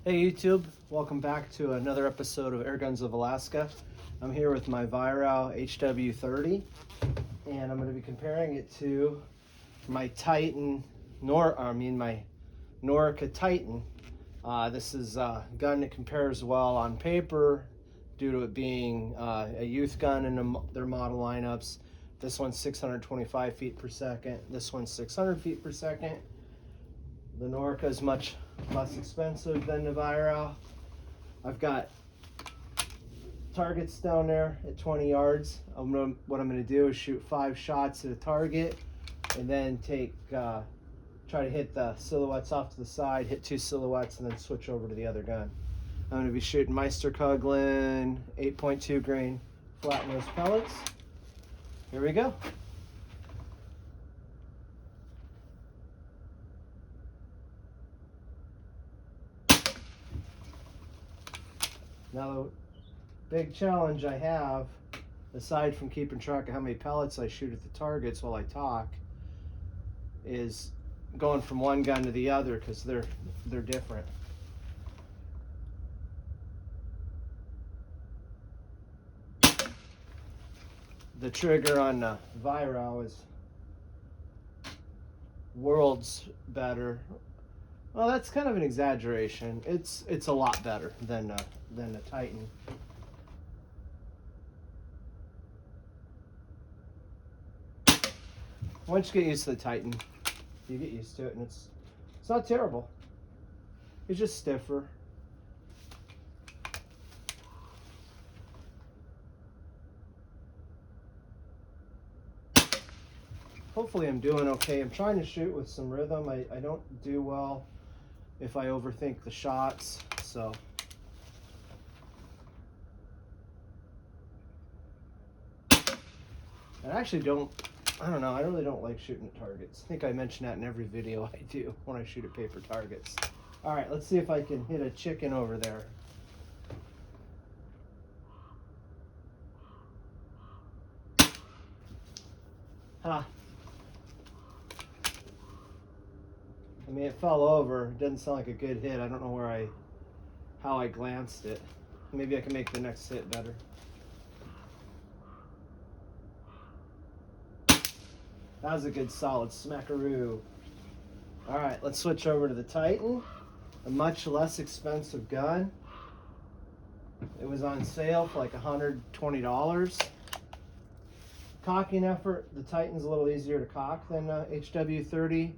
Hey YouTube, welcome back to another episode of Airguns of Alaska. I'm here with my Virao HW30 and I'm going to be comparing it to my Titan, my Norica Titan. This is a gun that compares well on paper due to it being a youth gun in their model lineups. This one's 625 feet per second, this one's 600 feet per second. The Norica is much less expensive than the Virao. I've got targets down there at 20 yards. What I'm going to do is shoot 5 shots at a target and then try to hit the silhouettes off to the side, hit 2 silhouettes, and then switch over to the other gun. I'm going to be shooting Meister Coughlin 8.2 grain flat nose pellets. Here we go. Now the big challenge I have, aside from keeping track of how many pellets I shoot at the targets while I talk, is going from one gun to the other because they're different. The trigger on the Virao is worlds better. Well, that's kind of an exaggeration. It's a lot better than the Titan. Once you get used to the Titan, you get used to it, and it's not terrible. It's just stiffer. Hopefully I'm doing okay. I'm trying to shoot with some rhythm. I don't do well if I overthink the shots, so I really don't like shooting at targets. I think I mention that in every video I do when I shoot at paper targets. All right, let's see if I can hit a chicken over there. Huh. I mean, it fell over. It doesn't sound like a good hit. I don't know how I glanced it. Maybe I can make the next hit better. That was a good solid smackaroo. All right, let's switch over to the Titan, a much less expensive gun. It was on sale for like $120. Cocking effort, the Titan's a little easier to cock than HW30.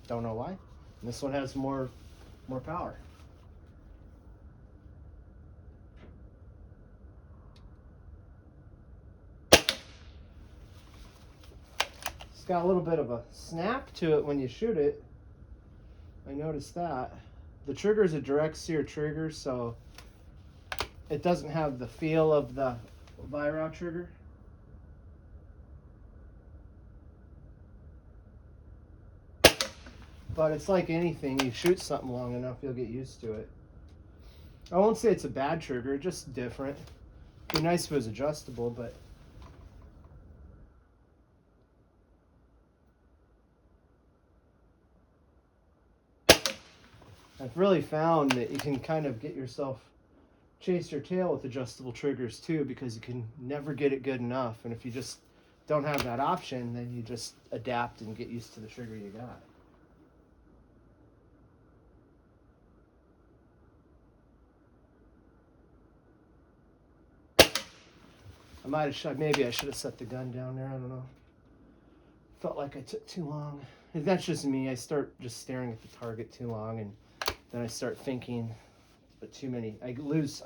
Don't know why. This one has more power. It's got a little bit of a snap to it when you shoot it. I noticed that. The trigger is a direct sear trigger, so it doesn't have the feel of the Virao trigger. But it's like anything, you shoot something long enough, you'll get used to it. I won't say it's a bad trigger, just different. It'd be nice if it was adjustable, but I've really found that you can kind of get yourself, chase your tail with adjustable triggers too, because you can never get it good enough. And if you just don't have that option, then you just adapt and get used to the trigger you got. Maybe I should have set the gun down there, I don't know. Felt like I took too long. That's just me, I start just staring at the target too long, and then I start thinking, but too many, I lose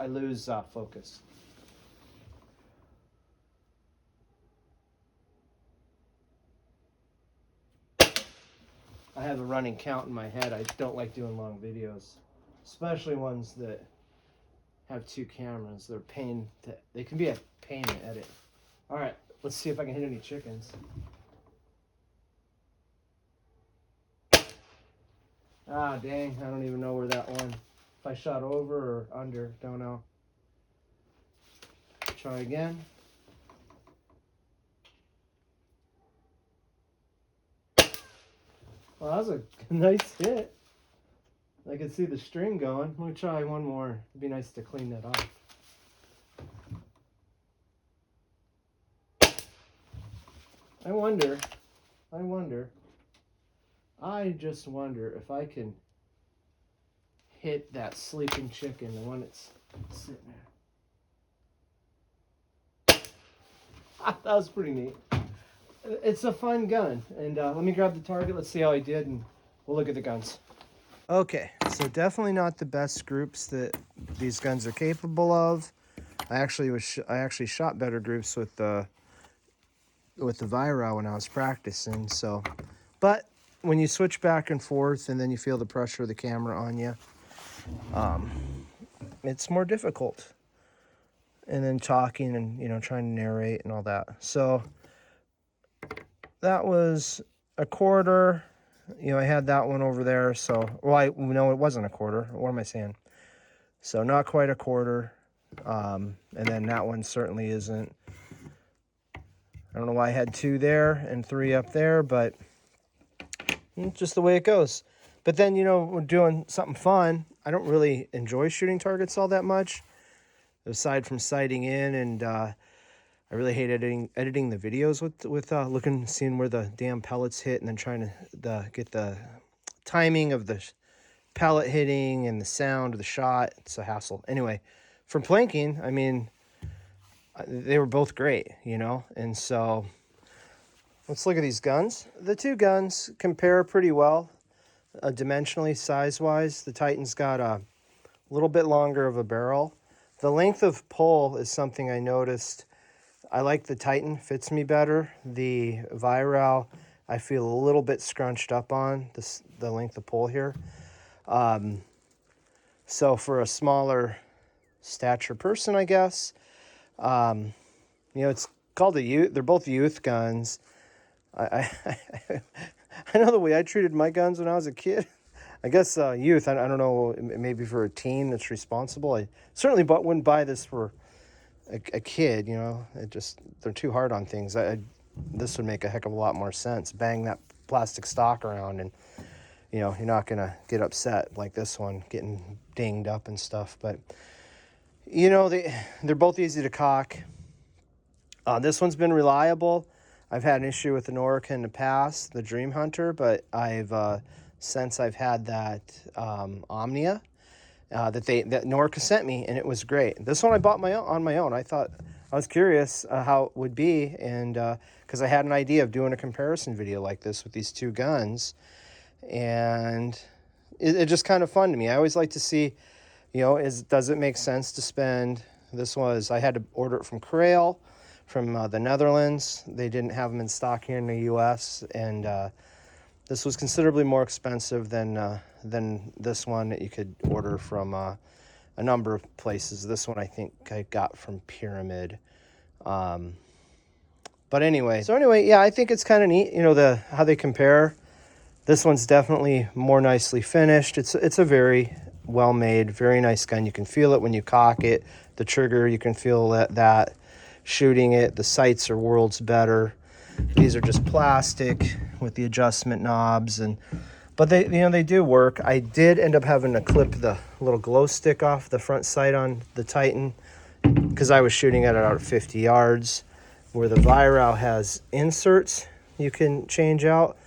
focus. I have a running count in my head. I don't like doing long videos, especially ones that have 2 cameras. They can be a pain to edit. All right, let's see if I can hit any chickens. Ah, dang, I don't even know where that one. If I shot over or under, don't know. Try again. Well, that was a nice hit. I can see the string going. Let me try one more. It'd be nice to clean that off. I just wonder if I can hit that sleeping chicken, the one that's sitting there. That was pretty neat. It's a fun gun. And let me grab the target. Let's see how I did, and we'll look at the guns. Okay, so definitely not the best groups that these guns are capable of. I actually shot better groups with the Viro when I was practicing. So, but when you switch back and forth and then you feel the pressure of the camera on you, it's more difficult. And then talking and trying to narrate and all that. So that was a quarter. I had that one over there. So, well, no, it wasn't a quarter. What am I saying? So not quite a quarter. And then that one certainly isn't. I don't know why I had 2 there and 3 up there, but just the way it goes. But then, we're doing something fun. I don't really enjoy shooting targets all that much, aside from sighting in, and I really hate editing the videos with seeing where the damn pellets hit, and then trying to get the timing of the pellet hitting and the sound of the shot. It's a hassle. Anyway, from planking, I mean, they were both great, and so let's look at these guns. The 2 guns compare pretty well, dimensionally, size-wise. The Titan's got a little bit longer of a barrel. The length of pull is something I noticed. I like the Titan, fits me better. The Viro, I feel a little bit scrunched up on the length of pull here. So for a smaller stature person, I guess, it's called a youth. They're both youth guns. I know the way I treated my guns when I was a kid. I guess youth. I don't know. Maybe for a teen that's responsible. I certainly wouldn't buy this for a kid. They're too hard on things. This would make a heck of a lot more sense. Bang that plastic stock around, and you're not gonna get upset like this one getting dinged up and stuff. But they're both easy to cock. This one's been reliable. I've had an issue with the Norica in the past, the Dream Hunter, but since I've had that Omnia that Norica sent me, and it was great. This one I bought on my own. I was curious how it would be, and because I had an idea of doing a comparison video like this with these 2 guns, and it's just kind of fun to me. I always like to see, does it make sense to spend? I had to order it from Crail, from the Netherlands. They didn't have them in stock here in the U.S., and this was considerably more expensive than this one that you could order from a number of places. This one I think I got from Pyramid. But anyway, yeah, I think it's kind of neat, how they compare. This one's definitely more nicely finished. It's a very well-made, very nice gun. You can feel it when you cock it. The trigger, you can feel that shooting it. The sights are worlds better. These are just plastic with the adjustment knobs, but they do work. I did end up having to clip the little glow stick off the front sight on the Titan because I was shooting at about 50 yards, where the Viro has inserts you can change out.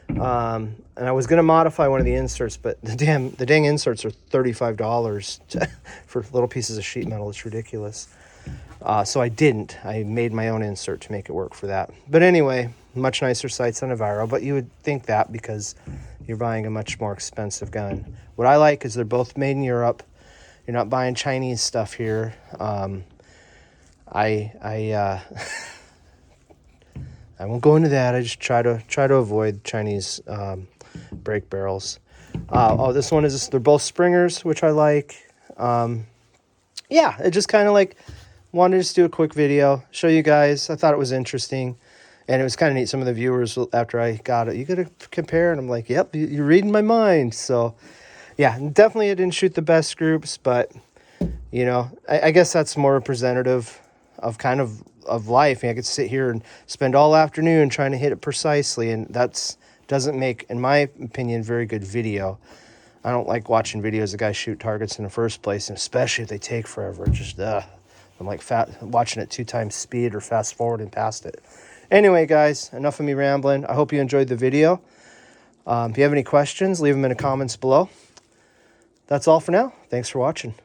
And I was going to modify one of the inserts, but the dang inserts are $35 for little pieces of sheet metal. It's ridiculous. So I didn't. I made my own insert to make it work for that. But anyway, much nicer sights than a Viro, but you would think that because you're buying a much more expensive gun. What I like is they're both made in Europe. You're not buying Chinese stuff here. I won't go into that. I just try to avoid Chinese brake barrels. This one they're both Springers, which I like. Yeah, it just kind of wanted to just do a quick video, show you guys. I thought it was interesting, and it was kind of neat. Some of the viewers, after I got it, you got to compare, and I'm like, yep, you're reading my mind. So, yeah, definitely I didn't shoot the best groups, but, I guess that's more representative of kind of life. I could sit here and spend all afternoon trying to hit it precisely, and doesn't make, in my opinion, very good video. I don't like watching videos of guys shoot targets in the first place, and especially if they take forever. Just I'm like watching it 2 times speed or fast forwarding past it. Anyway, guys, enough of me rambling. I hope you enjoyed the video. If you have any questions, leave them in the comments below. That's all for now. Thanks for watching.